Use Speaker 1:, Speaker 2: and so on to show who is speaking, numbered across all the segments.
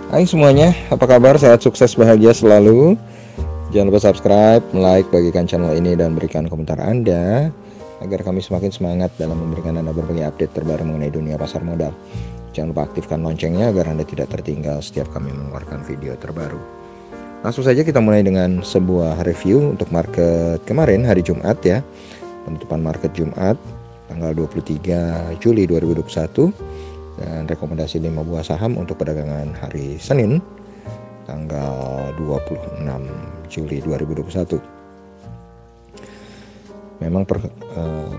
Speaker 1: Hai semuanya, apa kabar? Sehat, sukses, bahagia selalu. Jangan lupa subscribe, like, bagikan channel ini, dan berikan komentar Anda agar kami semakin semangat dalam memberikan Anda berbagai update terbaru mengenai dunia pasar modal. Jangan lupa aktifkan loncengnya agar Anda tidak tertinggal setiap kami mengeluarkan video terbaru. Langsung saja kita mulai dengan sebuah review untuk market kemarin, hari Jumat ya. Penutupan market Jumat tanggal 23 Juli 2021. Dan rekomendasi 5 buah saham untuk perdagangan hari Senin tanggal 26 Juli 2021. Memang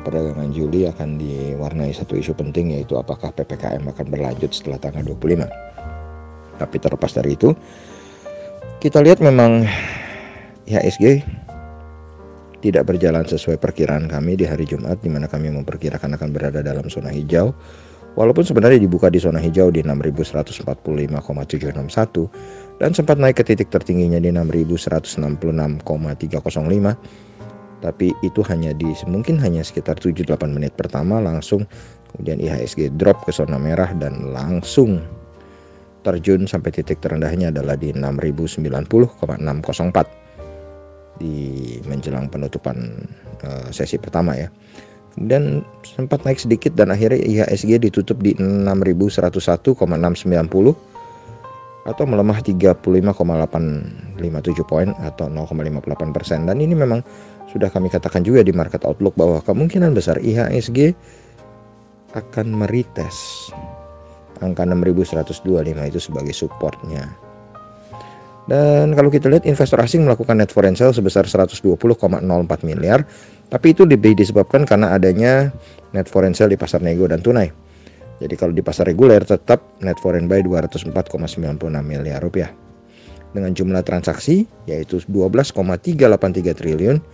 Speaker 1: perdagangan Juli akan diwarnai satu isu penting, yaitu apakah PPKM akan berlanjut setelah tanggal 25. Tapi terlepas dari itu, kita lihat memang IHSG tidak berjalan sesuai perkiraan kami di hari Jumat, di mana kami memperkirakan akan berada dalam zona hijau. Walaupun sebenarnya dibuka di zona hijau di 6145,761 dan sempat naik ke titik tertingginya di 6166,305, tapi itu mungkin hanya sekitar 7-8 menit pertama, langsung kemudian IHSG drop ke zona merah dan langsung terjun sampai titik terendahnya adalah di 6090,604 di menjelang penutupan sesi pertama ya. Kemudian sempat naik sedikit dan akhirnya IHSG ditutup di 6101,690 atau melemah 35,857 poin atau 0,58%. Dan ini memang sudah kami katakan juga di market outlook bahwa kemungkinan besar IHSG akan meretest angka 6125 itu sebagai supportnya. Dan kalau kita lihat, investor asing melakukan net foreign sale sebesar 120,04 miliar. Tapi itu lebih disebabkan karena adanya net foreign sale di pasar nego dan tunai. Jadi kalau di pasar reguler tetap net foreign buy 204,96 miliar rupiah. Dengan jumlah transaksi yaitu 12,383 triliun.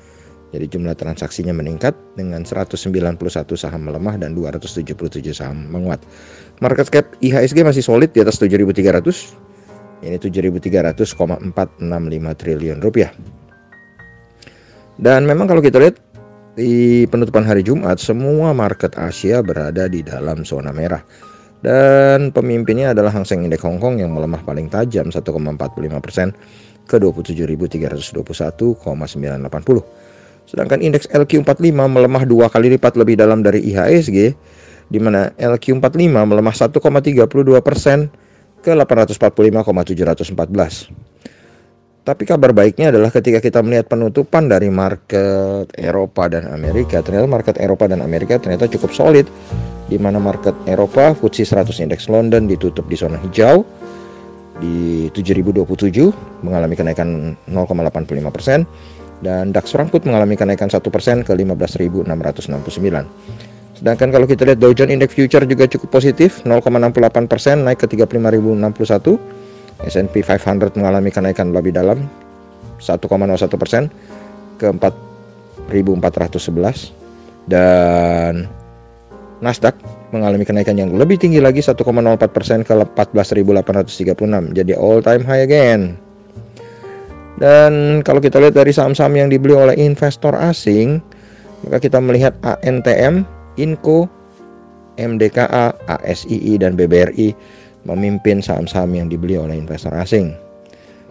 Speaker 1: Jadi jumlah transaksinya meningkat dengan 191 saham melemah dan 277 saham menguat. Market cap IHSG masih solid di atas 7.300. Ini 7.300,465 triliun rupiah. Dan memang kalau kita lihat di penutupan hari Jumat, semua market Asia berada di dalam zona merah. Dan pemimpinnya adalah Hang Seng Indeks Hong Kong yang melemah paling tajam 1,45% ke 27.321,980. Sedangkan indeks LQ45 melemah 2 kali lipat lebih dalam dari IHSG, di mana LQ45 melemah 1,32% ke 845,714. Tapi kabar baiknya adalah ketika kita melihat penutupan dari market Eropa dan Amerika, ternyata market Eropa dan Amerika ternyata cukup solid, di mana market Eropa FTSE 100 Index London ditutup di zona hijau di 7027 mengalami kenaikan 0,85%, dan DAX Frankfurt mengalami kenaikan 1% ke 15.669. Sedangkan kalau kita lihat Dow Jones Index Future juga cukup positif, 0,68% naik ke 35.061. S&P 500 mengalami kenaikan lebih dalam 1,01% ke 4.411. Dan Nasdaq mengalami kenaikan yang lebih tinggi lagi 1,04% ke 14.836. Jadi all time high again. Dan kalau kita lihat dari saham-saham yang dibeli oleh investor asing, maka kita melihat ANTM, Inco, MDKA, ASII, dan BBRI memimpin saham-saham yang dibeli oleh investor asing.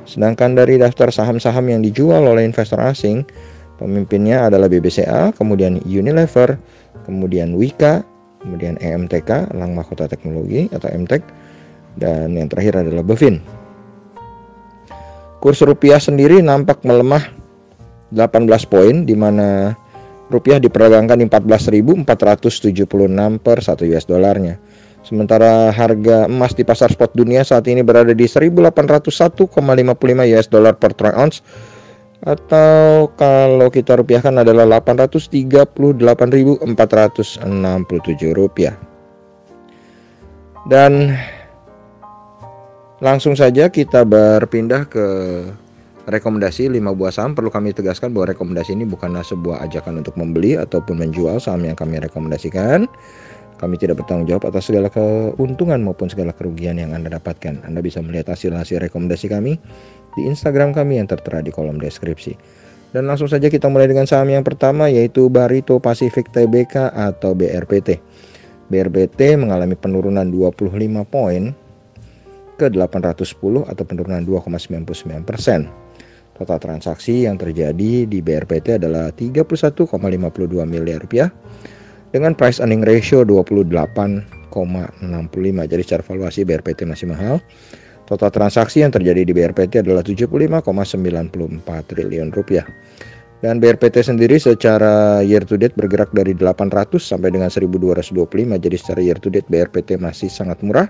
Speaker 1: Sedangkan dari daftar saham-saham yang dijual oleh investor asing, pemimpinnya adalah BBCA, kemudian Unilever, kemudian Wika, kemudian EMTK, Elang Mahkota Teknologi atau EMTEK, dan yang terakhir adalah Bevin. Kurs rupiah sendiri nampak melemah 18 poin, di mana rupiah diperdagangkan di 14.476 per 1 US dollarnya. Sementara harga emas di pasar spot dunia saat ini berada di 1.801,55 US dollar per troy ounce, atau kalau kita rupiahkan adalah 838.467 rupiah. Dan langsung saja kita berpindah ke rekomendasi 5 buah saham. Perlu kami tegaskan bahwa rekomendasi ini bukanlah sebuah ajakan untuk membeli ataupun menjual saham yang kami rekomendasikan. Kami tidak bertanggung jawab atas segala keuntungan maupun segala kerugian yang Anda dapatkan. Anda bisa melihat hasil-hasil rekomendasi kami di Instagram kami yang tertera di kolom deskripsi. Dan langsung saja kita mulai dengan saham yang pertama, yaitu Barito Pacific Tbk atau BRPT. BRPT mengalami penurunan 25 poin ke 810 atau penurunan 2,99%. Total transaksi yang terjadi di BRPT adalah 31,52 miliar rupiah dengan price earning ratio 28,65. Jadi secara valuasi BRPT masih mahal. Total transaksi yang terjadi di BRPT adalah 75,94 triliun rupiah. Dan BRPT sendiri secara year to date bergerak dari 800 sampai dengan 1225. Jadi secara year to date BRPT masih sangat murah.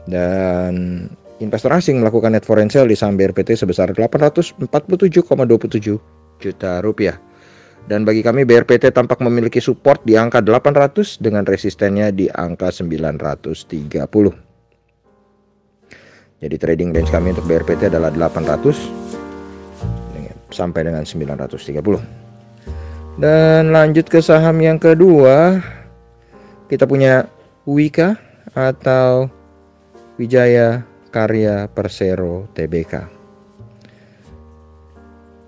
Speaker 1: Dan investor asing melakukan net foreign sale di saham BRPT sebesar 847,27 juta rupiah. Dan bagi kami BRPT tampak memiliki support di angka 800 dengan resistennya di angka 930. Jadi trading range kami untuk BRPT adalah 800 sampai dengan 930. Dan lanjut ke saham yang kedua, kita punya Wika atau Wijaya Karya Persero Tbk.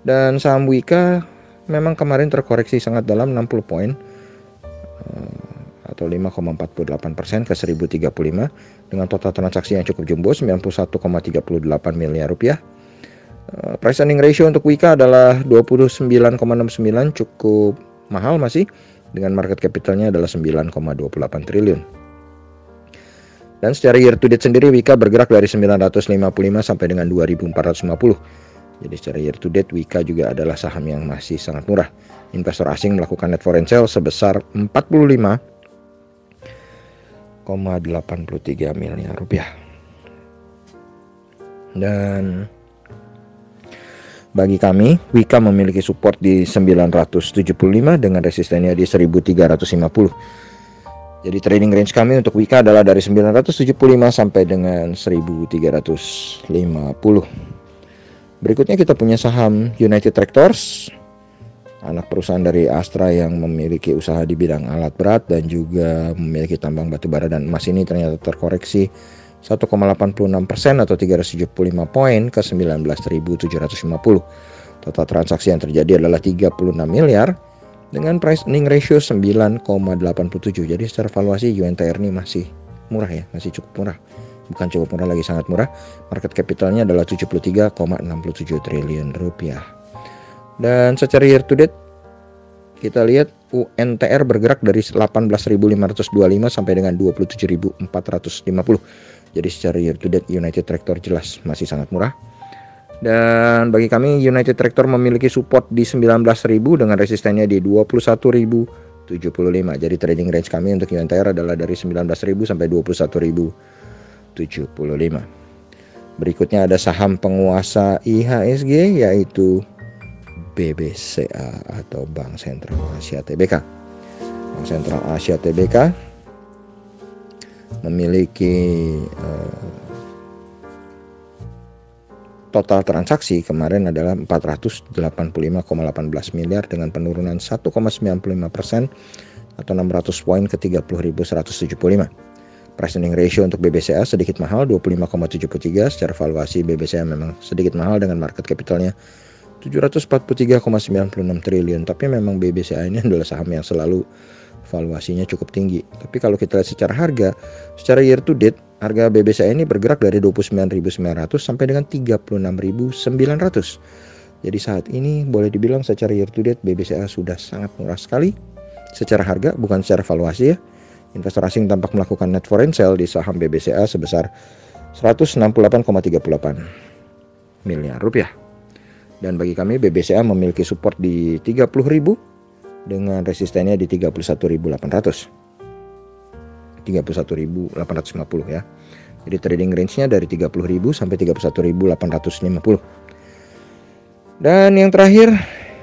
Speaker 1: Dan saham Wika memang kemarin terkoreksi sangat dalam 60 poin atau 5,48% ke 1035 dengan total transaksi yang cukup jumbo 91,38 miliar rupiah. Price earning ratio untuk Wika adalah 29,69, cukup mahal masih, dengan market capitalnya adalah 9,28 triliun. Dan secara year to date sendiri Wika bergerak dari 955 sampai dengan 2450. Jadi secara year to date Wika juga adalah saham yang masih sangat murah. Investor asing melakukan net foreign sale sebesar 45,83 miliar rupiah. Dan bagi kami Wika memiliki support di 975 dengan resistennya di 1350. Jadi trading range kami untuk Wika adalah dari 975 sampai dengan 1350. Berikutnya kita punya saham United Tractors, anak perusahaan dari Astra yang memiliki usaha di bidang alat berat dan juga memiliki tambang batubara dan emas. Ini ternyata terkoreksi 1,86% atau 375 poin ke 19.750. Total transaksi yang terjadi adalah 36 miliar dengan price earning ratio 9,87. Jadi secara valuasi UNTR ini masih murah ya, masih cukup murah. Bukan cukup murah lagi, sangat murah. Market capitalnya adalah 73,67 triliun rupiah. Dan secara year to date kita lihat UNTR bergerak dari 18.525 sampai dengan 27.450. Jadi secara year to date United Tractor jelas masih sangat murah. Dan bagi kami United Tractor memiliki support di 19.000 dengan resistennya di 21.075. Jadi trading range kami untuk UNTR adalah dari 19.000 sampai 21.075. Berikutnya ada saham penguasa IHSG yaitu BBCA atau Bank Sentral Asia Tbk. Bank Sentral Asia Tbk memiliki total transaksi kemarin adalah 485,18 miliar dengan penurunan 1,95% atau 600 poin ke 30.175. Price earning ratio untuk BBCA sedikit mahal 25,73. Secara valuasi BBCA memang sedikit mahal dengan market capitalnya 743,96 triliun. Tapi memang BBCA ini adalah saham yang selalu valuasinya cukup tinggi. Tapi kalau kita lihat secara harga, secara year to date harga BBCA ini bergerak dari 29.900 sampai dengan 36.900. Jadi saat ini boleh dibilang secara year to date BBCA sudah sangat murah sekali secara harga, bukan secara valuasi ya. Investor asing tampak melakukan net foreign sale di saham BBCA sebesar 168,38 miliar rupiah. Dan bagi kami BBCA memiliki support di 30.000 dengan resistennya di 31.800. 31.850 ya. Jadi trading range-nya dari 30.000 sampai 31.850. Dan yang terakhir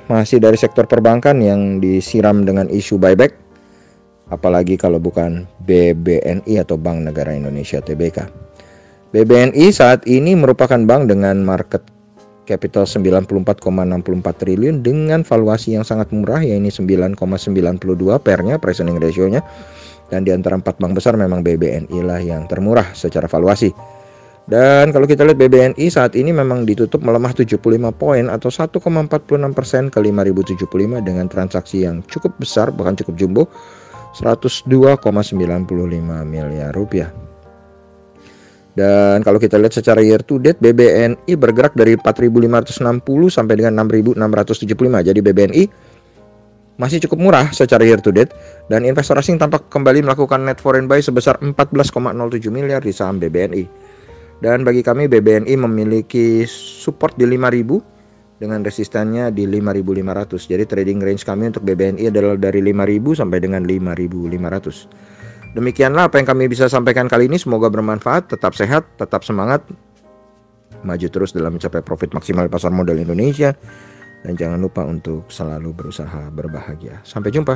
Speaker 1: masih dari sektor perbankan yang disiram dengan isu buyback. Apalagi kalau bukan BBNI atau Bank Negara Indonesia Tbk. BBNI saat ini merupakan bank dengan market capital 94,64 triliun dengan valuasi yang sangat murah, yaitu 9,92 pernya, price earning ratio-nya. Dan di antara 4 bank besar memang BBNI lah yang termurah secara valuasi. Dan kalau kita lihat BBNI saat ini memang ditutup melemah 75 poin atau 1,46% ke 5075 dengan transaksi yang cukup besar, bahkan cukup jumbo, 102,95 miliar rupiah. Dan kalau kita lihat secara year to date, BBNI bergerak dari 4.560 sampai dengan 6.675. Jadi BBNI masih cukup murah secara year to date, dan investor asing tampak kembali melakukan net foreign buy sebesar 14,07 miliar di saham BBNI. Dan bagi kami BBNI memiliki support di 5.000 dengan resistannya di 5.500. Jadi trading range kami untuk BBNI adalah dari 5.000 sampai dengan 5.500. Demikianlah apa yang kami bisa sampaikan kali ini. Semoga bermanfaat. Tetap sehat, tetap semangat, maju terus dalam mencapai profit maksimal pasar modal Indonesia. Dan jangan lupa untuk selalu berusaha berbahagia. Sampai jumpa.